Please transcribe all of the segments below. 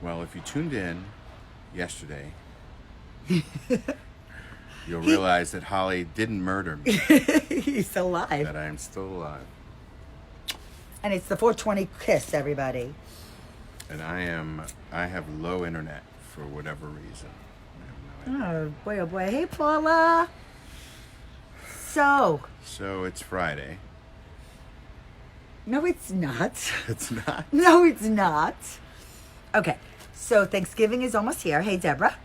Well, if you tuned in yesterday, you'll realize that Holly didn't murder me, He's still alive. that I am still alive. And it's the 420 kiss, everybody. And I have low internet for whatever reason. I have no idea. Oh, boy, oh, boy. Hey, Paula. So, So it's Friday. no, it's not. It's not. No, it's not. Okay, so Thanksgiving is almost here. Hey, Deborah.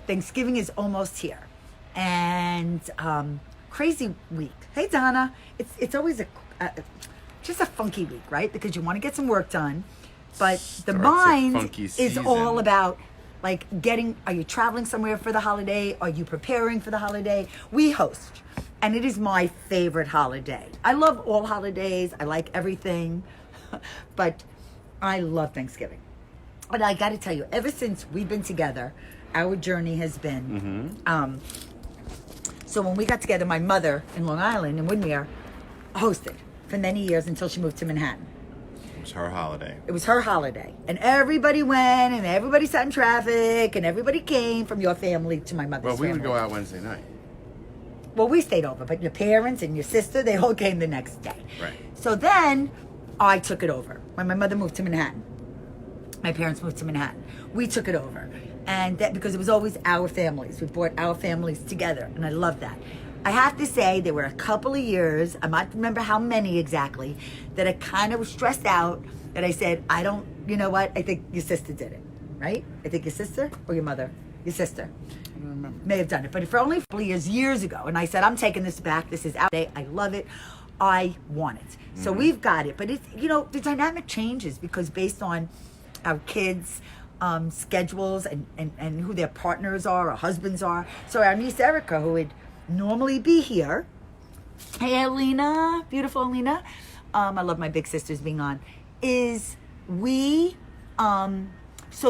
Thanksgiving is almost here. And crazy week. Hey, Donna. It's always just a funky week, right? Because you want to get some work done. But the Starts a mind funky is season. all about, like, are you traveling somewhere for the holiday? Are you preparing for the holiday? We host. And it is my favorite holiday. I love all holidays. I like everything. But I love Thanksgiving. But I got to tell you, ever since we've been together, our journey has been... So when we got together, my mother in Long Island, in Woodmere, hosted for many years until she moved to Manhattan. It was her holiday. It was her holiday. And everybody went, and everybody sat in traffic, and everybody came from your family to my mother's Well, we family. would go out Wednesday night. Well, we stayed over, but your parents and your sister, they all came the next day. Right. So then I took it over. When my mother moved to Manhattan, my parents moved to Manhattan, we took it over. And that because it was always our families. We brought our families together, and I love that. I have to say, there were a couple of years, I might remember how many exactly, that I kind of was stressed out, that I said, you know what, I think your sister did it, right? I think your sister or your mother? Your sister. I don't remember. May have done it, but for only 4 years ago, and I said, I'm taking this back. This is our day. I love it. I want it. So we've got it. But it's, the dynamic changes because based on our kids' schedules and who their partners are or husbands are. So our niece Erica, who would normally be here. Hey, Alina, beautiful Alina. I love my big sisters being on. So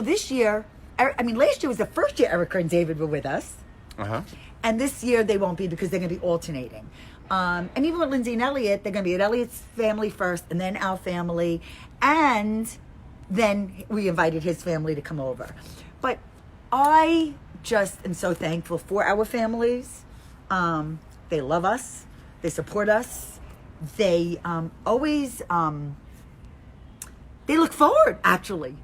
this year, last year was the first year Erica and David were with us. Uh-huh. And this year they won't be because they're going to be alternating. And even with Lindsay and Elliot, they're going to be at Elliot's family first and then our family. And then we invited his family to come over. But I just am so thankful for our families. They love us. They support us. They always, they look forward, actually,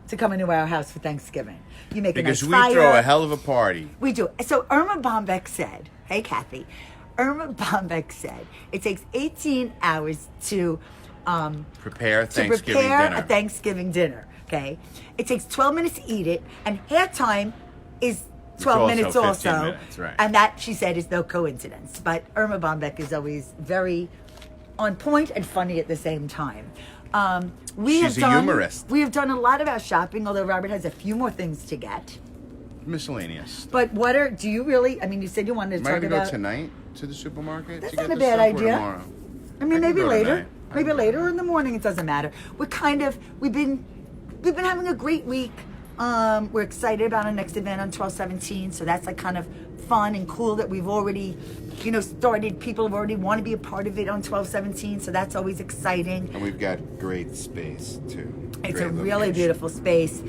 to coming to our house for Thanksgiving. You make Because a we nice fire. throw a hell of a party. We do. So Irma Bombeck said, hey, Kathy, Irma Bombeck said, it takes 18 hours to Prepare Thanksgiving prepare dinner. a Thanksgiving dinner, okay? It takes 12 minutes to eat it, and halftime is 12 also minutes 15 also. minutes, right. And that, she said, is no coincidence. But Irma Bombeck is always very on point and funny at the same time. She's a humorist. We have done a lot of our shopping, although Robert has a few more things to get. Miscellaneous. But do you really, you said you wanted to Am I talk going to go about... tonight to the supermarket? That's to not get a this bad stuff, or idea. tomorrow? Maybe go later. tonight. I Maybe can go later or tonight. in the morning, it doesn't matter. We've been having a great week. We're excited about our next event on 12/17, so that's like kind of fun and cool that we've already, started. People have already want to be a part of it on 12/17, so that's always exciting. And we've got great space, too. It's Great a really location. beautiful space,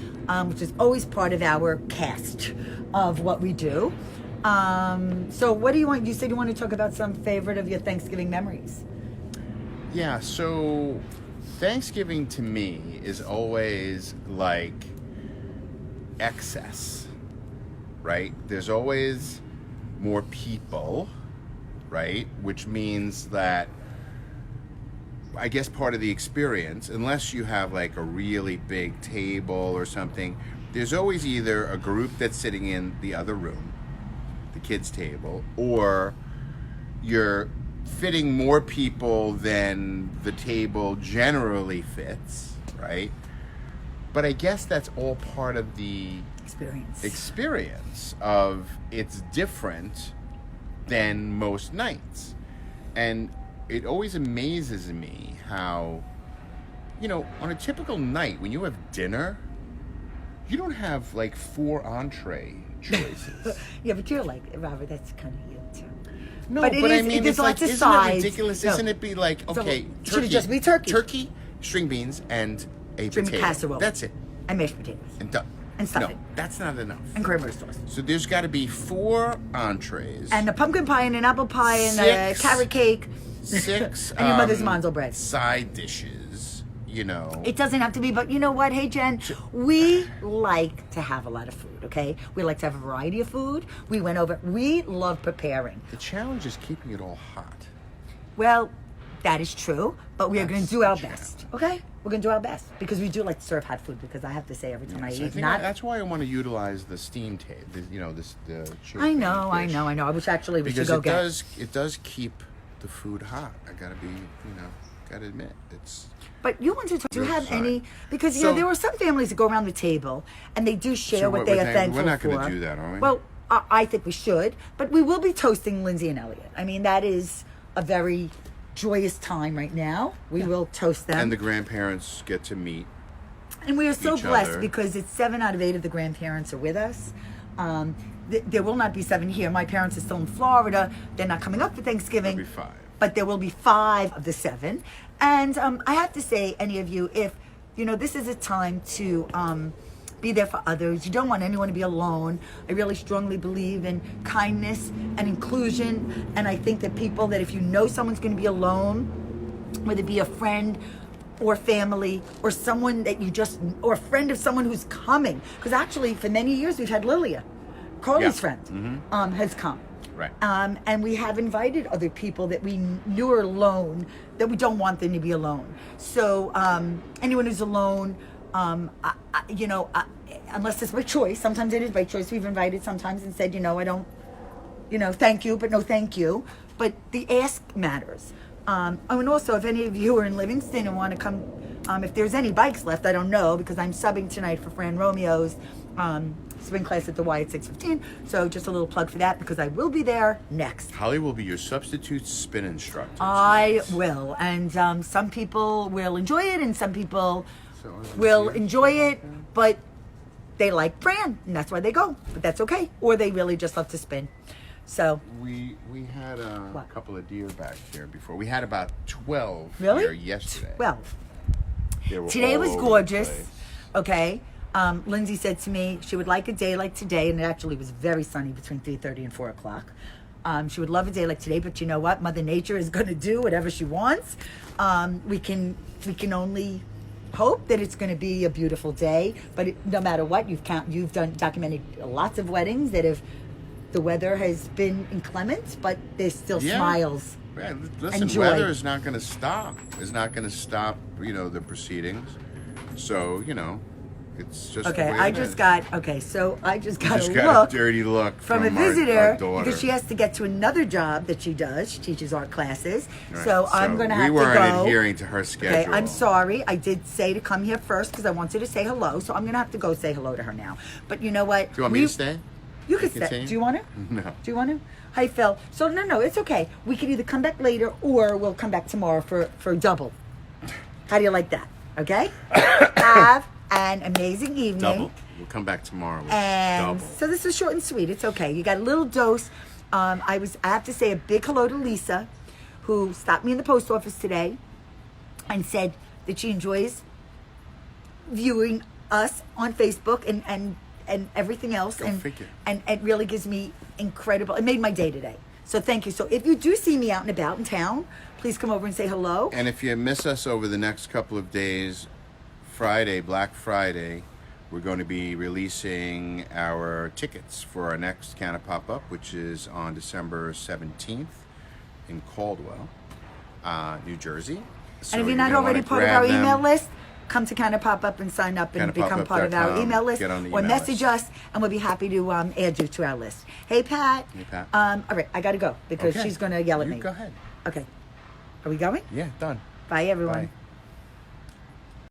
which is always part of our cast of what we do. So what do you want? You said you want to talk about some favorite of your Thanksgiving memories. Yeah, so Thanksgiving to me is always like excess, right? There's always more people, right? Which means that I guess part of the experience, unless you have like a really big table or something, there's always either a group that's sitting in the other room, the kids' table, or you're fitting more people than the table generally fits, right? But I guess that's all part of the experience of it's different than most nights. And it always amazes me how, on a typical night, when you have dinner, you don't have like 4 entree choices. Yeah, but you're like, Robert, that's kind of you too. No, But but, it I is- mean, there's it's like, lots of isn't sides. it ridiculous? No. Isn't it be like, So, okay, should it just be turkey? Turkey, string beans, and a String potato. casserole. That's it. and mashed potatoes And and stuffing No, that's not enough. and cranberry sauce. So there's got to be 4 entrees. And a pumpkin pie and an apple pie and 6 a carrot cake. 6 And your mother's manzo bread. side dishes, you know. It doesn't have to be, but you know what? Hey, Jen, we like to have a lot of food, okay? We like to have a variety of food. We love preparing. The challenge is keeping it all hot. Well, that is true, but we are going to That's do the our challenge. best, okay? We're going to do our best because we do like to serve hot food because I have to say every time I So eat, not... that's why I want to utilize the steam tape, the I know. I wish actually we Because should go it does keep the food hot. I gotta be, gotta admit, it's. But you want to talk, do you Real have sorry. any, because, So- there are some families that go around the table and they do share So what what they we're are saying- thankful for. we're not gonna do that, are we? Well, I think we should, but we will be toasting Lindsay and Elliot. I mean, that is a very joyous time right now. We will toast them. And the grandparents get to meet. And we are so each blessed other. because it's 7 out of 8 of the grandparents are with us. There will not be 7 here. My parents are still in Florida. They're not coming up for Thanksgiving. There'll be 5. But there will be 5 of the 7. And I have to say, any of you, if, this is a time to be there for others. You don't want anyone to be alone. I really strongly believe in kindness and inclusion. And I think that people, that if you know someone's going to be alone, whether it be a friend or family or someone that or a friend of someone who's coming. Because actually, for many years, we've had Lilia, Carly's Yeah. Mm-hmm. friend, has come. Right. And we have invited other people that we knew are alone, that we don't want them to be alone. So anyone who's alone, unless it's by choice, sometimes it is by choice. We've invited sometimes and said, I don't, thank you, but no thank you. But the ask matters. And also, if any of you are in Livingston and want to come, if there's any bikes left, I don't know, because I'm subbing tonight for Fran Romeo's spin class at the Y at 6:15. So just a little plug for that, because I will be there next. Holly will be your substitute spin instructor. I will. And some people will enjoy it, and some people So, will enjoy it, but they like Fran, and that's why they go. But that's okay. Or they really just love to spin. So, We had a What? couple of deer back here before. We had about 12 really? here yesterday. Well, They were today all was over the gorgeous. place. Okay. Lindsay said to me she would like a day like today, and it actually was very sunny between 3:30 and 4 o'clock. She would love a day like today, but you know what? Mother Nature is going to do whatever she wants. We can only hope that it's going to be a beautiful day. But no matter what, you've documented lots of weddings that have. The weather has been inclement, but there's still Yeah. smiles. Yeah, listen, and joy. weather is not going to stop. It's not going to stop, the proceedings. So, it's just Okay, the way I it just is. got a got look a dirty look from a our visitor daughter. because she has to get to another job that she does. She teaches art classes. Right. So I'm going to have to We go. weren't adhering to her schedule. Okay, I'm sorry. I did say to come here first because I wanted to say hello. So I'm going to have to go say hello to her now. But you know what? Do you want me to stay? You can stay. Continue? Do you want to? No. Do you want to? Hi, Phil. So no, it's okay. We can either come back later or we'll come back tomorrow for double. How do you like that? Okay. Have an amazing evening. Double. We'll come back tomorrow with And double. so this was short and sweet. It's okay. You got a little dose. I have to say a big hello to Lisa, who stopped me in the post office today and said that she enjoys viewing us on Facebook and everything else. Go and figure. And it really gives me incredible. It made my day today. So thank you. So if you do see me out and about in town, please come over and say hello. And if you miss us over the next couple of days, Friday, Black Friday, we're going to be releasing our tickets for our next Canna Pop-Up, which is on December 17th in Caldwell, New Jersey. So And if you're not gonna already wanna part of grab our them. email list, come to Kind of Pop Up and sign up and become part of our CannaPopUp.com. email list, Get on the or email message list. us, and we'll be happy to add you to our list. Hey, Pat. Hey, Pat. All right, I got to go because Okay. she's going to yell at You me. go ahead. Okay. Are we going? Yeah, done. Bye, everyone. Bye.